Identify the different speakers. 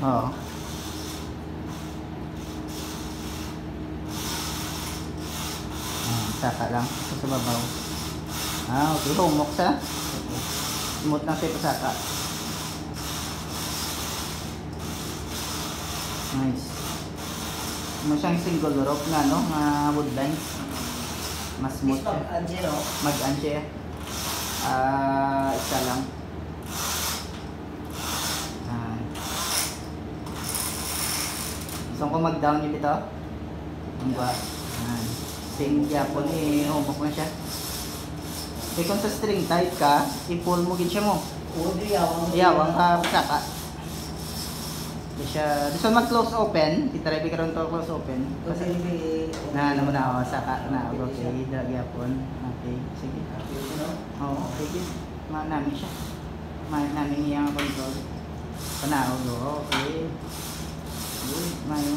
Speaker 1: Oo. Saka lang. Ito sa babaw. Okay. Humok sa. Smooth lang siya ito saka. Nice. Mo siyang single rope na, no? Nga woodlines. Mas smooth siya. Mag-anje. Isa lang. Gusto ko mag-down yun dito. Ang ba? Same yapon eh. Humok na siya. Eh kung sa string tight ka, i-pull mo gid siya mo. Yawang ka saka. Di siya, gusto mag-close open, itry ka ron to close open. Kasi naman ako saka na okay, drag yapon. Okay, sige. Oo, okay. Namin siya. Namin iyang control. Panahon, okay. Good, mayo